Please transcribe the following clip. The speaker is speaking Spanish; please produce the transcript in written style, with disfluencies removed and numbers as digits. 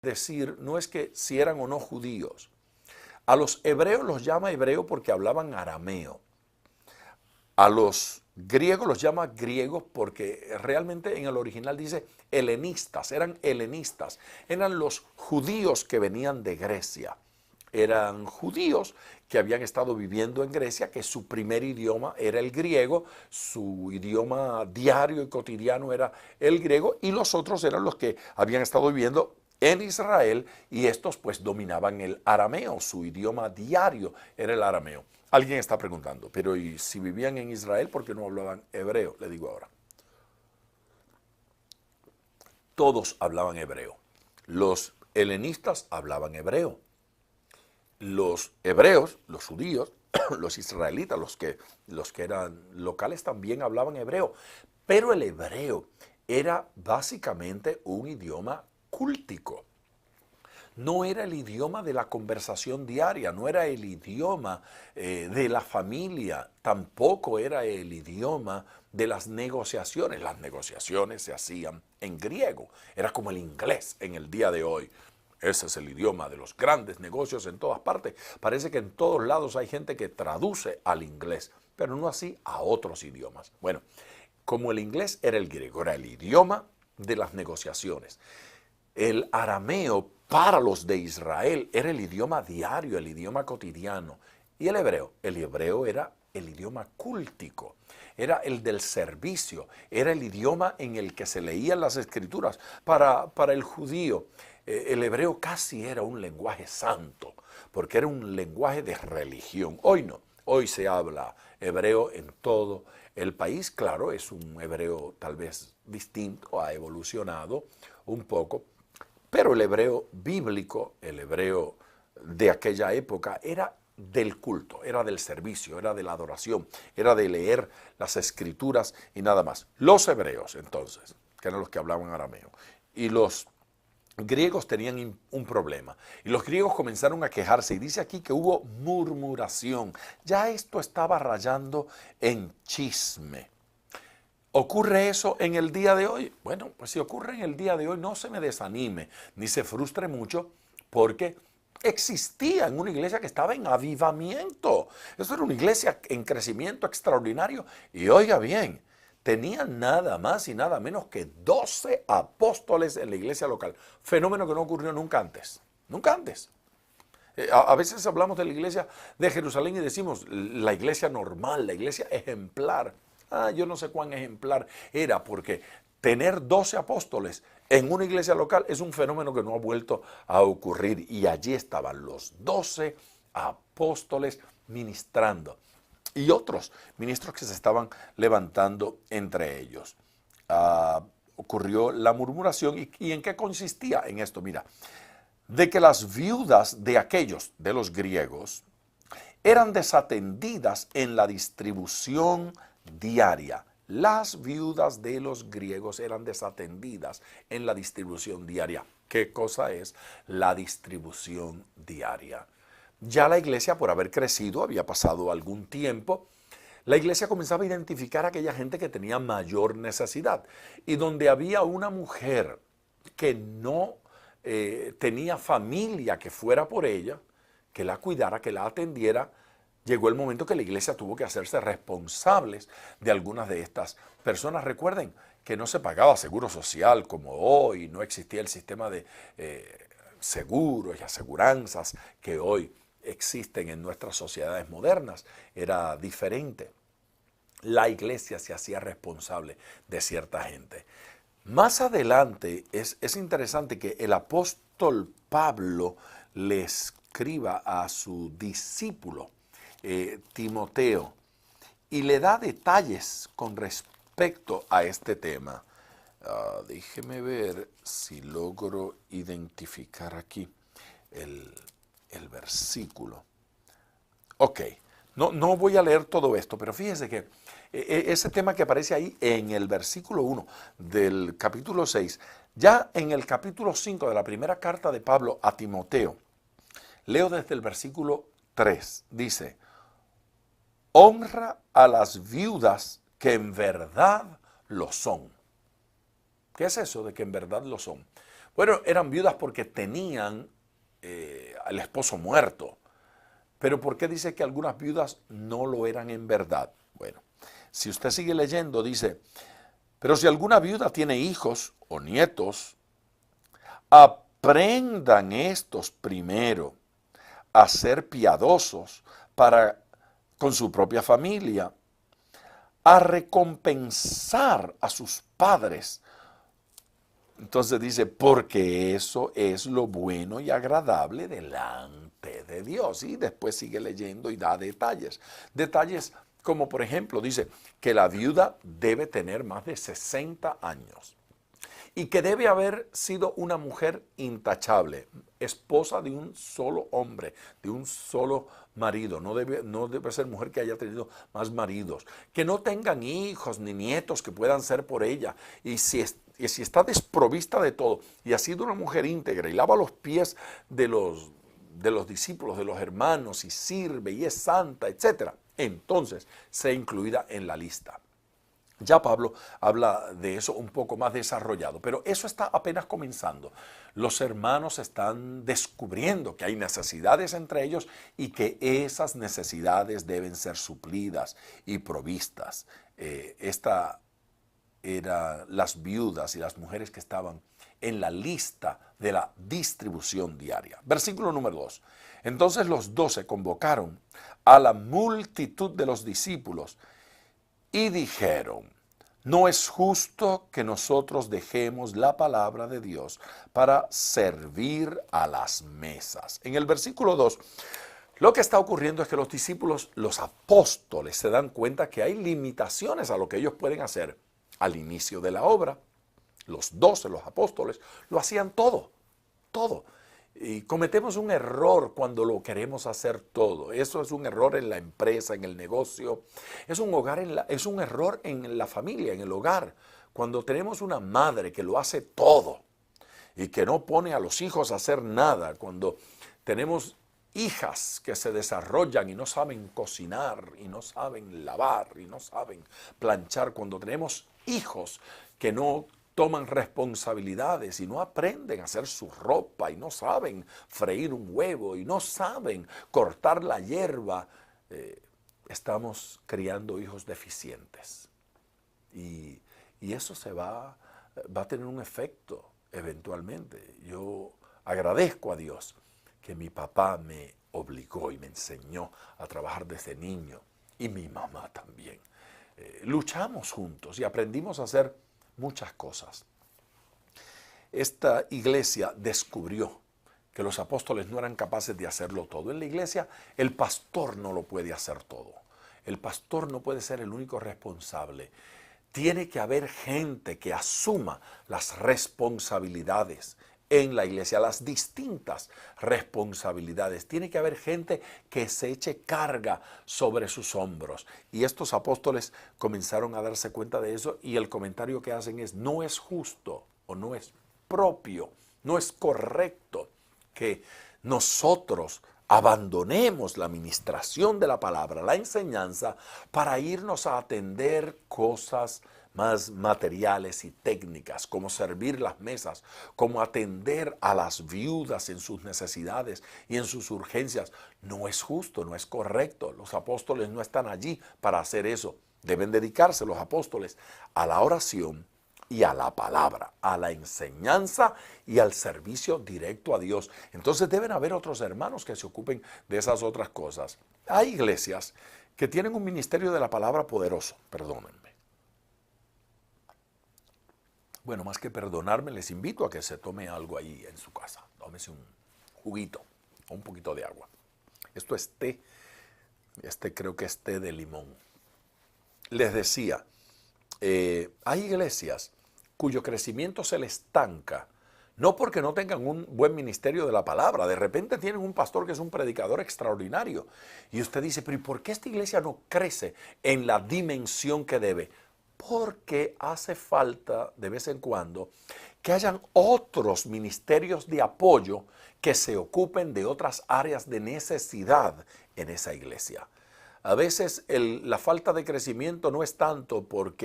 decir no es que si eran o no judíos. A los hebreos los llama hebreo porque hablaban arameo. A los griegos los llama griegos porque realmente en el original dice helenistas, eran helenistas. Eran los judíos que venían de Grecia. Eran judíos que habían estado viviendo en Grecia, que su primer idioma era el griego, su idioma diario y cotidiano era el griego, y los otros eran los que habían estado viviendo en Israel, y estos pues dominaban el arameo, su idioma diario era el arameo. Alguien está preguntando, pero ¿y si vivían en Israel, por qué no hablaban hebreo? Le digo ahora. Todos hablaban hebreo. Los helenistas hablaban hebreo. Los hebreos, los judíos, los israelitas, los que eran locales también hablaban hebreo. Pero el hebreo era básicamente un idioma cúltico. No era el idioma de la conversación diaria, no era el idioma de la familia, tampoco era el idioma de las negociaciones. Las negociaciones se hacían en griego, era como el inglés en el día de hoy. Ese es el idioma de los grandes negocios en todas partes. Parece que en todos lados hay gente que traduce al inglés, pero no así a otros idiomas. Bueno, como el inglés era el griego, era el idioma de las negociaciones. El arameo para los de Israel era el idioma diario, el idioma cotidiano. Y el hebreo era el idioma cúltico, era el del servicio, era el idioma en el que se leían las escrituras. Para el judío, el hebreo casi era un lenguaje santo, porque era un lenguaje de religión. Hoy no, hoy se habla hebreo en todo el país. Claro, es un hebreo tal vez distinto, ha evolucionado un poco, pero el hebreo bíblico, el hebreo de aquella época, era del culto, era del servicio, era de la adoración, era de leer las escrituras y nada más. Los hebreos, entonces, que eran los que hablaban arameo, y los griegos tenían un problema. Y los griegos comenzaron a quejarse, y dice aquí que hubo murmuración. Ya esto estaba rayando en chisme. ¿Ocurre eso en el día de hoy? Bueno, pues si ocurre en el día de hoy, no se me desanime, ni se frustre mucho, porque existía en una iglesia que estaba en avivamiento. Eso era una iglesia en crecimiento extraordinario. Y oiga bien, tenían nada más y nada menos que 12 apóstoles en la iglesia local. Fenómeno que no ocurrió nunca antes. Nunca antes. A veces hablamos de la iglesia de Jerusalén y decimos la iglesia normal, la iglesia ejemplar. Yo no sé cuán ejemplar era, porque tener 12 apóstoles en una iglesia local es un fenómeno que no ha vuelto a ocurrir. Y allí estaban los 12 apóstoles ministrando y otros ministros que se estaban levantando entre ellos. Ocurrió la murmuración. ¿Y en qué consistía en esto? Mira, de que las viudas de aquellos, de los griegos, eran desatendidas en la distribución diaria. Las viudas de los griegos eran desatendidas en la distribución diaria. ¿Qué cosa es la distribución diaria? Ya la iglesia, por haber crecido, había pasado algún tiempo, la iglesia comenzaba a identificar a aquella gente que tenía mayor necesidad. Y donde había una mujer que no tenía familia que fuera por ella, que la cuidara, que la atendiera, llegó el momento que la iglesia tuvo que hacerse responsables de algunas de estas personas. Recuerden que no se pagaba seguro social como hoy, no existía el sistema de seguros y aseguranzas que hoy existen en nuestras sociedades modernas. Era diferente. La iglesia se hacía responsable de cierta gente. Más adelante es interesante que el apóstol Pablo le escriba a su discípulo Timoteo y le da detalles con respecto a este tema. Déjeme ver si logro identificar aquí el versículo. Ok, no voy a leer todo esto, pero fíjese que ese tema que aparece ahí en el versículo 1 del capítulo 6, ya en el capítulo 5 de la primera carta de Pablo a Timoteo, leo desde el versículo 3, dice: honra a las viudas que en verdad lo son. ¿Qué es eso de que en verdad lo son? Bueno, eran viudas porque tenían al esposo muerto. Pero ¿por qué dice que algunas viudas no lo eran en verdad? Bueno, si usted sigue leyendo, dice, pero si alguna viuda tiene hijos o nietos, aprendan estos primero a ser piadosos para con su propia familia, a recompensar a sus padres. Entonces dice, porque eso es lo bueno y agradable delante de Dios. Y después sigue leyendo y da detalles. Detalles como por ejemplo dice que la viuda debe tener más de 60 años. Y que debe haber sido una mujer intachable, esposa de un solo hombre, de un solo marido. No debe ser mujer que haya tenido más maridos. Que no tengan hijos ni nietos que puedan ser por ella. Y si está desprovista de todo y ha sido una mujer íntegra y lava los pies de los discípulos, de los hermanos, y sirve y es santa, etc., entonces sea incluida en la lista. Ya Pablo habla de eso un poco más desarrollado, pero eso está apenas comenzando. Los hermanos están descubriendo que hay necesidades entre ellos y que esas necesidades deben ser suplidas y provistas. Esta eran las viudas y las mujeres que estaban en la lista de la distribución diaria. Versículo número 2. Entonces los 12 convocaron a la multitud de los discípulos y dijeron, no es justo que nosotros dejemos la palabra de Dios para servir a las mesas. En el versículo 2, lo que está ocurriendo es que los discípulos, los apóstoles, se dan cuenta que hay limitaciones a lo que ellos pueden hacer. Al inicio de la obra, los 12, los apóstoles, lo hacían todo, todo. Y cometemos un error cuando lo queremos hacer todo. Eso es un error en la empresa, en el negocio. Es un error en la familia, en el hogar. Cuando tenemos una madre que lo hace todo y que no pone a los hijos a hacer nada. Cuando tenemos hijas que se desarrollan y no saben cocinar, y no saben lavar, y no saben planchar. Cuando tenemos hijos que no toman responsabilidades y no aprenden a hacer su ropa y no saben freír un huevo y no saben cortar la hierba, estamos criando hijos deficientes. Y eso va a tener un efecto eventualmente. Yo agradezco a Dios que mi papá me obligó y me enseñó a trabajar desde niño, y mi mamá también. Luchamos juntos y aprendimos a hacer muchas cosas. Esta iglesia descubrió que los apóstoles no eran capaces de hacerlo todo. En la iglesia el pastor no lo puede hacer todo. El pastor no puede ser el único responsable. Tiene que haber gente que asuma las responsabilidades en la iglesia, las distintas responsabilidades. Tiene que haber gente que se eche carga sobre sus hombros. Y estos apóstoles comenzaron a darse cuenta de eso, y el comentario que hacen es: no es justo o no es propio, no es correcto que nosotros abandonemos la administración de la palabra, la enseñanza, para irnos a atender cosas más materiales y técnicas, como servir las mesas, como atender a las viudas en sus necesidades y en sus urgencias. No es justo, no es correcto. Los apóstoles no están allí para hacer eso. Deben dedicarse los apóstoles a la oración y a la palabra, a la enseñanza y al servicio directo a Dios. Entonces deben haber otros hermanos que se ocupen de esas otras cosas. Hay iglesias que tienen un ministerio de la palabra poderoso, perdónenme. Bueno, más que perdonarme, les invito a que se tome algo ahí en su casa. Tómese un juguito o un poquito de agua. Esto es té. Creo que es té de limón. Les decía, hay iglesias cuyo crecimiento se les estanca, no porque no tengan un buen ministerio de la palabra. De repente tienen un pastor que es un predicador extraordinario. Y usted dice, pero ¿y por qué esta iglesia no crece en la dimensión que debe? Porque hace falta de vez en cuando que hayan otros ministerios de apoyo que se ocupen de otras áreas de necesidad en esa iglesia. A veces la falta de crecimiento no es tanto porque